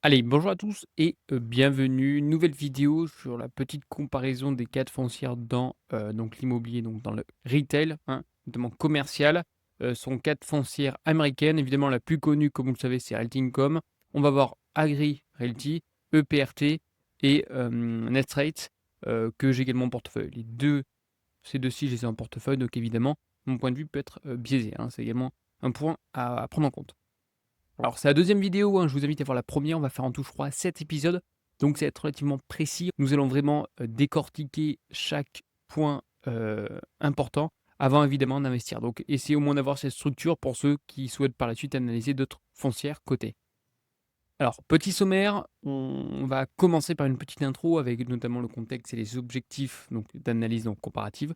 Allez, bonjour à tous et bienvenue. Nouvelle vidéo sur la petite comparaison des cadres foncières dans donc l'immobilier, donc dans le retail, hein, notamment commercial. Son cadre foncière américaine, évidemment la plus connue, comme vous le savez, c'est Realty Income. On va voir Agri Realty, EPRT et Netrate, que j'ai également en portefeuille. Ces deux-ci, je les ai en portefeuille, donc évidemment, mon point de vue peut être biaisé, hein. C'est également un point à prendre en compte. Alors, c'est la deuxième vidéo, hein, je vous invite à voir la première. On va faire en tout, je crois, 7 épisodes. Donc, ça va être relativement précis. Nous allons vraiment décortiquer chaque point important avant évidemment d'investir. Donc, essayez au moins d'avoir cette structure pour ceux qui souhaitent par la suite analyser d'autres foncières cotées. Alors, petit sommaire, on va commencer par une petite intro avec notamment le contexte et les objectifs donc, d'analyse donc, comparative.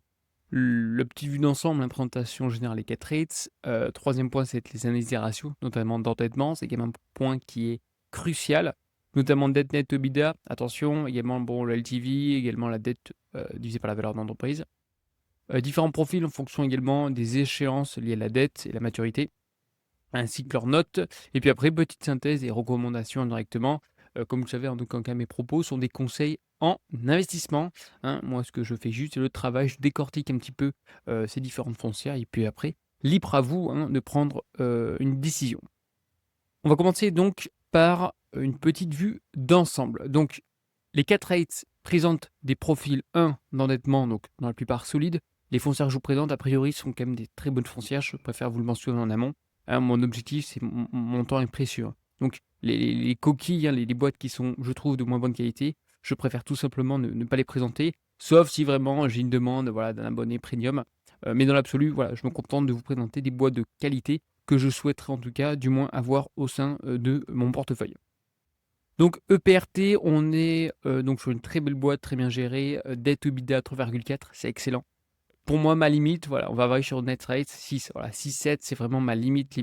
Le petit vue d'ensemble, la présentation générale des 4 rates. Troisième point, c'est les analyses des ratios, notamment d'endettement. C'est également un point qui est crucial, notamment dette net EBITDA. Attention, également bon, le LTV, également la dette divisée par la valeur d'entreprise. Différents profils en fonction également des échéances liées à la dette et la maturité, ainsi que leurs notes. Et puis après, petite synthèse et recommandations indirectement. Comme vous le savez, en aucun cas, mes propos sont des conseils en investissement, hein. Moi, ce que je fais juste, c'est le travail. Je décortique un petit peu ces différentes foncières. Et puis après, libre à vous hein, de prendre une décision. On va commencer donc par une petite vue d'ensemble. Donc, les 4 rates présentent des profils 1 d'endettement, donc dans la plupart solides. Les foncières que je vous présente, a priori, sont quand même des très bonnes foncières. Je préfère vous le mentionner en amont. Hein, mon objectif, c'est mon temps est précieux, hein. Donc, les coquilles, hein, les boîtes qui sont, je trouve, de moins bonne qualité, je préfère tout simplement ne pas les présenter, sauf si vraiment j'ai une demande voilà, d'un abonné premium. Mais dans l'absolu, voilà, je me contente de vous présenter des boîtes de qualité que je souhaiterais en tout cas, du moins, avoir au sein de mon portefeuille. Donc EPRT, on est donc sur une très belle boîte, très bien gérée, dette EBITDA à 3,4, c'est excellent. Pour moi, ma limite, voilà, on va varier sur net rate 6, voilà, 6-7, c'est vraiment ma limite.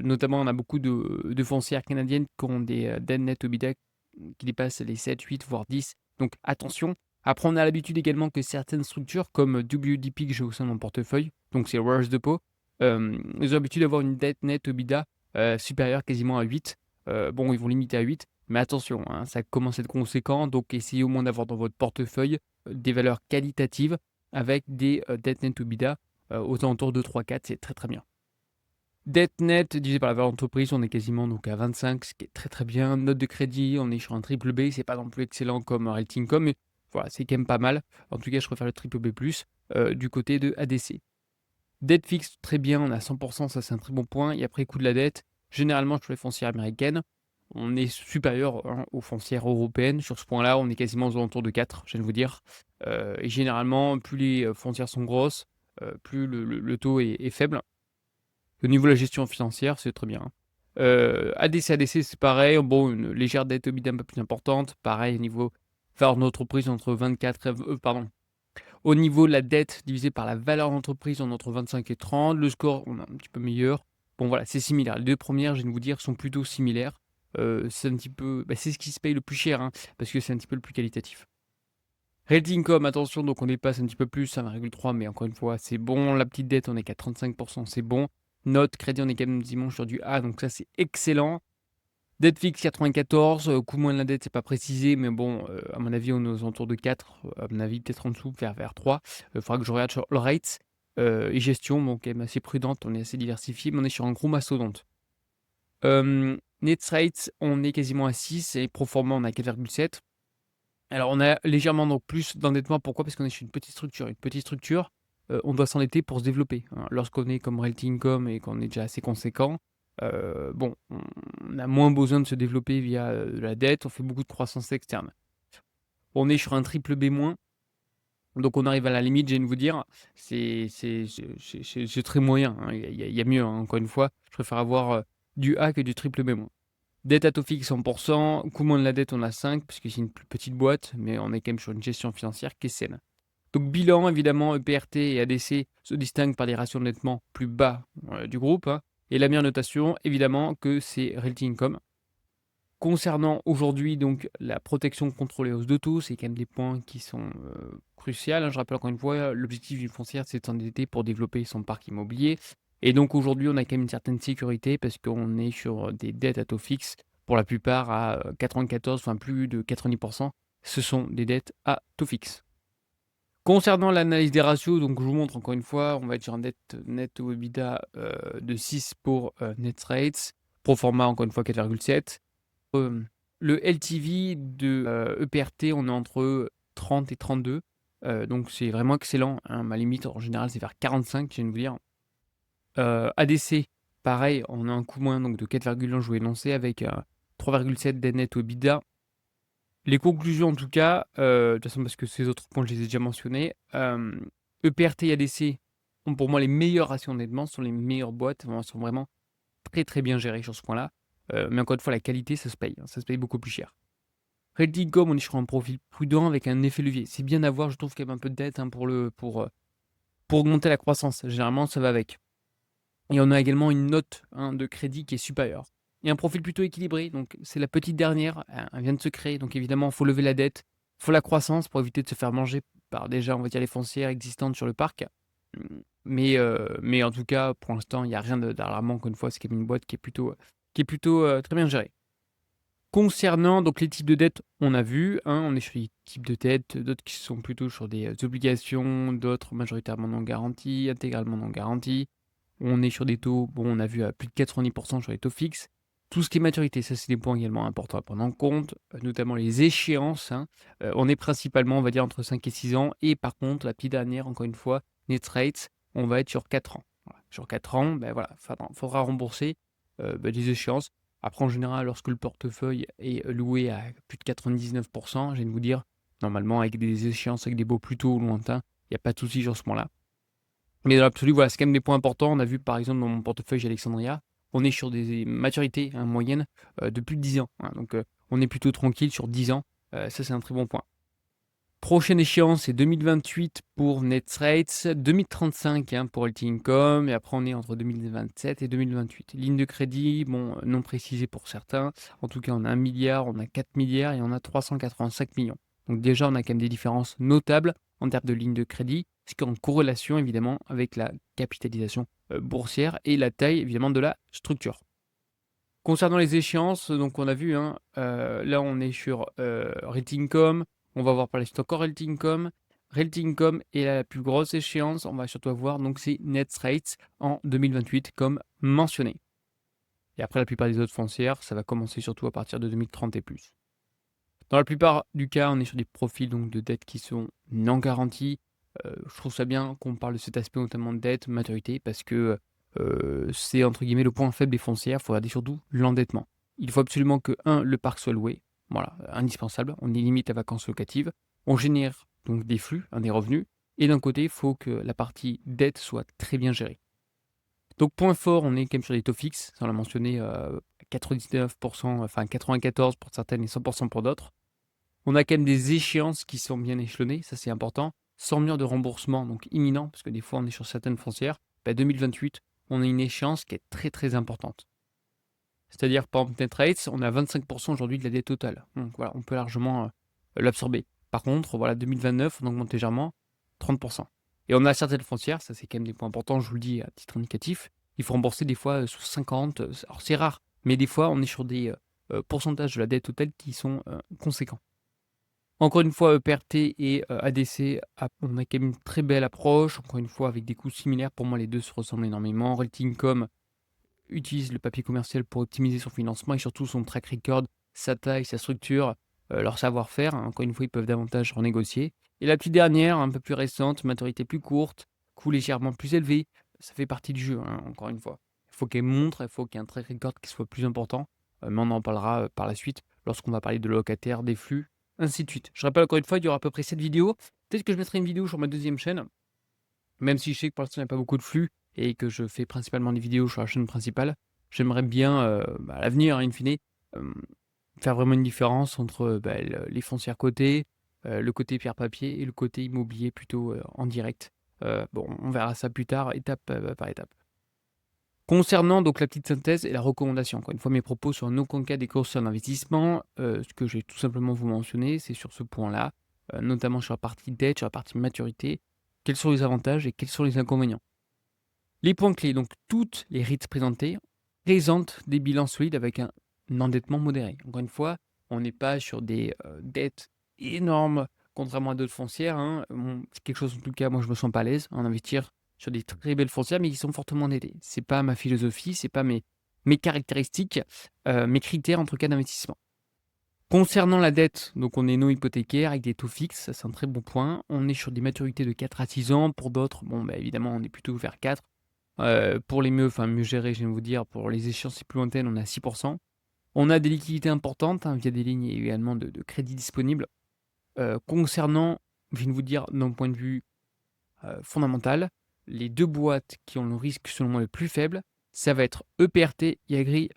Notamment, on a beaucoup de foncières canadiennes qui ont des dettes net EBITDA qui dépassent les 7, 8, voire 10. Donc attention. Après, on a l'habitude également que certaines structures, comme WDP que j'ai au sein de mon portefeuille, donc c'est Wells Depot, ils ont l'habitude d'avoir une dette net EBITDA supérieure quasiment à 8. Bon, ils vont limiter à 8, mais attention, hein, ça commence à être conséquent, donc essayez au moins d'avoir dans votre portefeuille des valeurs qualitatives avec des dettes net EBITDA aux alentours de 3-4, c'est très très bien. Dette nette divisé par la valeur d'entreprise, on est quasiment donc à 25, ce qui est très très bien. Note de crédit, on est sur un triple B, c'est pas non plus excellent comme Realty Income, mais voilà, c'est quand même pas mal. En tout cas, je préfère le triple B+, du côté de ADC. Dette fixe, très bien, on est à 100%, ça c'est un très bon point. Et après, coût de la dette, généralement sur les foncières américaines, on est supérieur hein, aux foncières européennes. Sur ce point-là, on est quasiment aux alentours de 4, je viens de vous dire. Et généralement, plus les foncières sont grosses, plus le taux est faible. Au niveau de la gestion financière, c'est très bien, hein. ADC, c'est pareil. Bon, une légère dette EBITDA un peu plus importante. Pareil, au niveau valeur d'entreprise entre 24 et, pardon. Au niveau de la dette divisée par la valeur d'entreprise, on est entre 25 et 30. Le score, on a un petit peu meilleur. Bon, voilà, c'est similaire. Les deux premières, je viens de vous dire, sont plutôt similaires. C'est un petit peu, c'est ce qui se paye le plus cher, hein, parce que c'est un petit peu le plus qualitatif. Rating Income, attention, donc on dépasse un petit peu plus, 1,3, mais encore une fois, c'est bon. La petite dette, on est qu'à 35%, c'est bon. Note, crédit, on est quand même dimanche sur du A, donc ça, c'est excellent. Dette fixe 94, coût moins de la dette, c'est pas précisé, mais bon, à mon avis, on est aux alentours de 4, à mon avis, peut-être en dessous, vers 3. Il faudra que je regarde sur le rate. Et gestion, bon, quand même assez prudente, on est assez diversifié, mais on est sur un gros mastodonte. Net rate, on est quasiment à 6 et pro forma, on est à 4,7. Alors, on a légèrement donc plus d'endettement. Pourquoi? Parce qu'on est sur une petite structure. Une petite structure, on doit s'endetter pour se développer, hein. Lorsqu'on est comme Realty Income et qu'on est déjà assez conséquent, bon, on a moins besoin de se développer via, la dette. On fait beaucoup de croissance externe. On est sur un triple B-, donc on arrive à la limite, j'ai envie de vous dire, c'est très moyen, hein. Il y a mieux, hein, encore une fois. Je préfère avoir, du A que du triple B-. Dette à taux fixe 100%, coût moins de la dette on a 5 parce que c'est une plus petite boîte, mais on est quand même sur une gestion financière qui est saine. Donc bilan évidemment, EPRT et ADC se distinguent par des ratios de nettement plus bas du groupe, hein. Et la meilleure notation évidemment que c'est Realty Income. Concernant aujourd'hui donc la protection contre les hausses de taux, c'est quand même des points qui sont cruciaux, hein. Je rappelle encore une fois, l'objectif d'une foncière c'est de s'endetter pour développer son parc immobilier. Et donc aujourd'hui on a quand même une certaine sécurité parce qu'on est sur des dettes à taux fixe pour la plupart à 94, enfin plus de 90%, ce sont des dettes à taux fixe. Concernant l'analyse des ratios, donc je vous montre encore une fois, on va être sur un dette net au EBITDA de 6 pour net rates, pro forma encore une fois 4,7. Le LTV de EPRT, on est entre 30 et 32, donc c'est vraiment excellent, hein. Ma limite en général c'est vers 45, je viens de vous dire. ADC, pareil, on a un coût moins donc de 4,1 je vous l'ai énoncé avec 3,7 dettes net au EBITDA. Les conclusions en tout cas, de toute façon parce que ces autres points je les ai déjà mentionnés, EPRT et ADC ont pour moi les meilleurs ratios honnêtement, sont les meilleures boîtes, sont vraiment très, très bien gérées sur ce point-là. Mais encore une fois la qualité ça se paye, hein, ça se paye beaucoup plus cher. Reddincom, on est sur un profil prudent avec un effet levier. C'est bien d'avoir, je trouve, quand même un peu de dette, hein, pour augmenter la croissance. Généralement ça va avec. Et on a également une note, hein, de crédit qui est supérieure. Et un profil plutôt équilibré, donc c'est la petite dernière, elle vient de se créer, donc évidemment, il faut lever la dette, il faut la croissance pour éviter de se faire manger par déjà, on va dire, les foncières existantes sur le parc. Mais en tout cas, pour l'instant, il n'y a rien d'alarmant. Encore une fois, c'est quand même une boîte qui est plutôt très bien gérée. Concernant donc les types de dettes, on a vu, hein, on est sur des types de dettes, d'autres qui sont plutôt sur des obligations, d'autres majoritairement non garanties, intégralement non garanties. On est sur des taux, bon, on a vu à plus de 90% sur les taux fixes. Tout ce qui est maturité, ça c'est des points également importants à prendre en compte, notamment les échéances, hein. On est principalement, on va dire, entre 5 et 6 ans. Et par contre, la petite dernière, encore une fois, net rates, on va être sur 4 ans. Voilà. Sur 4 ans, ben voilà, faudra rembourser des échéances. Après, en général, lorsque le portefeuille est loué à plus de 99%, je viens de vous dire, normalement, avec des échéances, avec des baux plutôt lointains, il n'y a pas de souci sur ce point-là. Mais dans l'absolu, voilà, c'est quand même des points importants. On a vu, par exemple, dans mon portefeuille chez Alexandria, on est sur des maturités, hein, moyennes de plus de 10 ans, hein. Donc, on est plutôt tranquille sur 10 ans. Ça, c'est un très bon point. Prochaine échéance, c'est 2028 pour NetRates, 2035, hein, pour LT Income, et après on est entre 2027 et 2028. Ligne de crédit, bon, non précisée pour certains. En tout cas, on a 1 milliard, on a 4 milliards et on a 385 millions. Donc déjà, on a quand même des différences notables en termes de ligne de crédit, ce qui est en corrélation évidemment avec la capitalisation boursière et la taille évidemment de la structure. Concernant les échéances, donc on a vu, hein, là on est sur Income. On va voir par la suite encore Income. Income est la plus grosse échéance. On va surtout avoir donc c'est NetRates en 2028 comme mentionné. Et après la plupart des autres foncières, ça va commencer surtout à partir de 2030 et plus. Dans la plupart du cas, on est sur des profils donc de dette qui sont non garantis. Je trouve ça bien qu'on parle de cet aspect notamment de dette, maturité, parce que c'est entre guillemets le point faible des foncières. Il faut regarder surtout l'endettement. Il faut absolument que, le parc soit loué. Voilà, indispensable. On est limite à vacances locatives. On génère donc des flux, hein, des revenus. Et d'un côté, il faut que la partie dette soit très bien gérée. Donc point fort, on est quand même sur des taux fixes. Ça, on l'a mentionné, 99%, enfin 94% pour certaines et 100% pour d'autres. On a quand même des échéances qui sont bien échelonnées, ça c'est important. Sans mur de remboursement, donc imminent, parce que des fois on est sur certaines foncières. 2028, on a une échéance qui est très très importante. C'est-à-dire, par exemple, NetRates, on a 25% aujourd'hui de la dette totale. Donc voilà, on peut largement l'absorber. Par contre, voilà, 2029, on augmente légèrement, 30%. Et on a certaines foncières, ça c'est quand même des points importants, je vous le dis à titre indicatif. Il faut rembourser des fois sur 50, alors c'est rare, mais des fois on est sur des pourcentages de la dette totale qui sont conséquents. Encore une fois, EPRT et ADC, on a quand même une très belle approche. Encore une fois, avec des coûts similaires, pour moi, les deux se ressemblent énormément. Income utilise le papier commercial pour optimiser son financement et surtout son track record, sa taille, sa structure, leur savoir-faire. Encore une fois, ils peuvent davantage renégocier. Et la petite dernière, un peu plus récente, maturité plus courte, coût légèrement plus élevé, ça fait partie du jeu, hein, encore une fois. Il faut qu'elle montre, il faut qu'il y ait un track record qui soit plus important. Mais on en parlera par la suite lorsqu'on va parler de locataires, des flux, ainsi de suite. Je rappelle encore une fois, il y aura à peu près 7 vidéos. Peut-être que je mettrai une vidéo sur ma deuxième chaîne, même si je sais que pour l'instant il n'y a pas beaucoup de flux et que je fais principalement des vidéos sur la chaîne principale. J'aimerais bien, à l'avenir, in fine, faire vraiment une différence entre les foncières cotées, le côté pierre-papier et le côté immobilier plutôt en direct. Bon, on verra ça plus tard, étape par étape. Concernant donc la petite synthèse et la recommandation, encore une fois, mes propos sur nos cas des conseils d'investissement, ce que je vais tout simplement vous mentionner, c'est sur ce point-là, notamment sur la partie dette, sur la partie maturité, quels sont les avantages et quels sont les inconvénients. Les points clés, donc toutes les REITs présentées présentent des bilans solides avec un endettement modéré. Encore une fois, on n'est pas sur des, dettes énormes, contrairement à d'autres foncières, hein. C'est quelque chose en tout cas, moi je me sens pas à l'aise à en investir sur des très belles foncières, mais qui sont fortement endettées. C'est pas ma philosophie, c'est pas mes caractéristiques, mes critères en tout cas d'investissement. Concernant la dette, donc on est non hypothécaire avec des taux fixes, ça c'est un très bon point. On est sur des maturités de 4 à 6 ans. Pour d'autres, bon, bah, évidemment, on est plutôt vers 4. Pour les mieux, enfin mieux gérés, je viens de vous dire, pour les échéances les plus lointaines, on est à 6. On a des liquidités importantes, hein, via des lignes et également de crédit disponibles. Concernant, je viens de vous dire d'un point de vue, fondamental, les 2 boîtes qui ont le risque selon moi le plus faible, ça va être EPRT et Agri,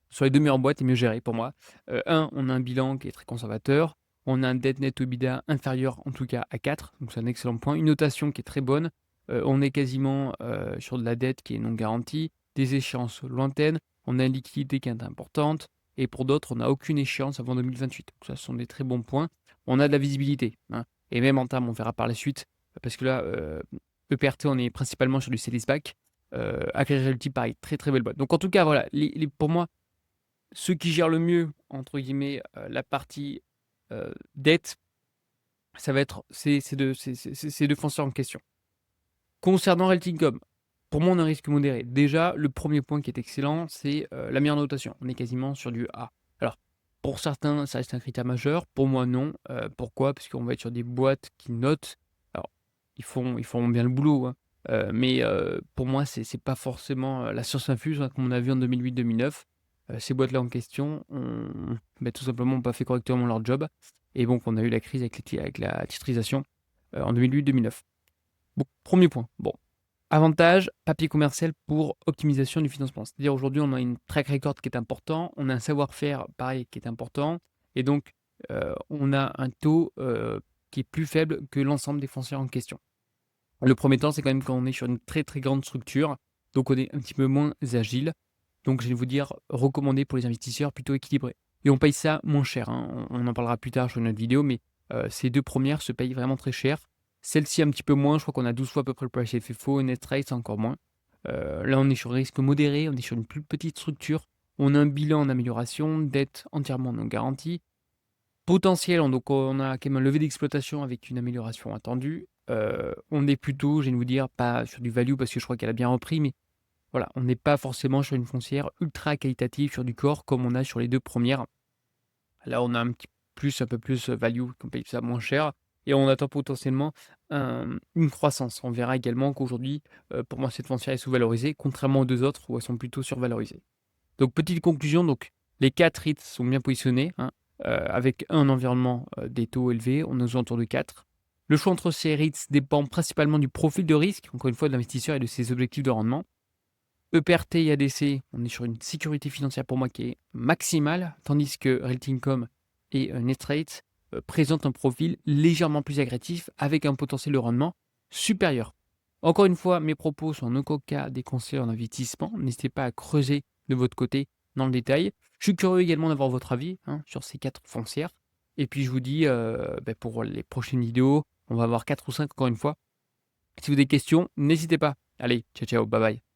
sur les 2 meilleures boîtes et mieux gérées pour moi. 1, on a un bilan qui est très conservateur, on a un dette net EBITDA inférieur en tout cas à 4, donc c'est un excellent point. Une notation qui est très bonne, on est quasiment, sur de la dette qui est non garantie, des échéances lointaines, on a une liquidité qui est importante et pour d'autres, on n'a aucune échéance avant 2028. Donc ça, ce sont des très bons points. On a de la visibilité, hein, et même en termes, on verra par la suite, parce que là, EPRT, on est principalement sur du sale-leaseback, Agri Realty pareil, très, très belle boîte. Donc en tout cas, voilà, les pour moi, ceux qui gèrent le mieux, entre guillemets, la partie, dette, ça va être ces 2 foncières en question. Concernant Realty Income, pour moi, on a un risque modéré. Déjà, le premier point qui est excellent, c'est, la meilleure notation. On est quasiment sur du A. Alors, pour certains, ça reste un critère majeur. Pour moi, non. Pourquoi? Parce qu'on va être sur des boîtes qui notent. Alors, ils font bien le boulot, hein, mais pour moi, c'est pas forcément, la science infuse, hein, comme on a vu en 2008-2009. Ces boîtes-là en question tout simplement ont pas fait correctement leur job et donc on a eu la crise avec la titrisation, en 2008-2009. Bon, 1er point. Bon, avantage, papier commercial pour optimisation du financement. C'est-à-dire aujourd'hui, on a une track record qui est important, on a un savoir-faire pareil qui est important et donc on a un taux, qui est plus faible que l'ensemble des foncières en question. Le premier temps, c'est quand même quand on est sur une très, très grande structure, donc on est un petit peu moins agile. Donc je vais vous dire, recommandé pour les investisseurs plutôt équilibrés et on paye ça moins cher, hein. On en parlera plus tard sur une autre vidéo, mais ces 2 premières se payent vraiment très cher. Celle-ci un petit peu moins, je crois qu'on a 12 fois à peu près le price FFO et net rate, c'est encore moins. Là, on est sur risque modéré, on est sur une plus petite structure. On a un bilan en amélioration, dette entièrement non garantie. Potentiel, donc on a quand même un levé d'exploitation avec une amélioration attendue. On est plutôt, je viens de vous dire, pas sur du value parce que je crois qu'elle a bien repris, mais voilà, on n'est pas forcément sur une foncière ultra qualitative sur du corps comme on a sur les 2 premières. Là, on a un peu plus value, qu'on paye ça moins cher et on attend potentiellement une croissance. On verra également qu'aujourd'hui, pour moi, cette foncière est sous-valorisée, contrairement aux 2 autres où elles sont plutôt survalorisées. Donc petite conclusion, donc les 4 REITs sont bien positionnés, hein, avec un environnement, des taux élevés, on est aux alentours de 4. Le choix entre ces REITs dépend principalement du profil de risque, encore une fois, de l'investisseur et de ses objectifs de rendement. EPRT et ADC, on est sur une sécurité financière pour moi qui est maximale, tandis que Realty Income et Netrate présentent un profil légèrement plus agressif avec un potentiel de rendement supérieur. Encore une fois, mes propos sont en aucun cas des conseils en investissement. N'hésitez pas à creuser de votre côté dans le détail. Je suis curieux également d'avoir votre avis, hein, sur ces 4 foncières. Et puis je vous dis, pour les prochaines vidéos, on va avoir 4 ou 5 encore une fois. Si vous avez des questions, n'hésitez pas. Allez, ciao ciao, bye bye.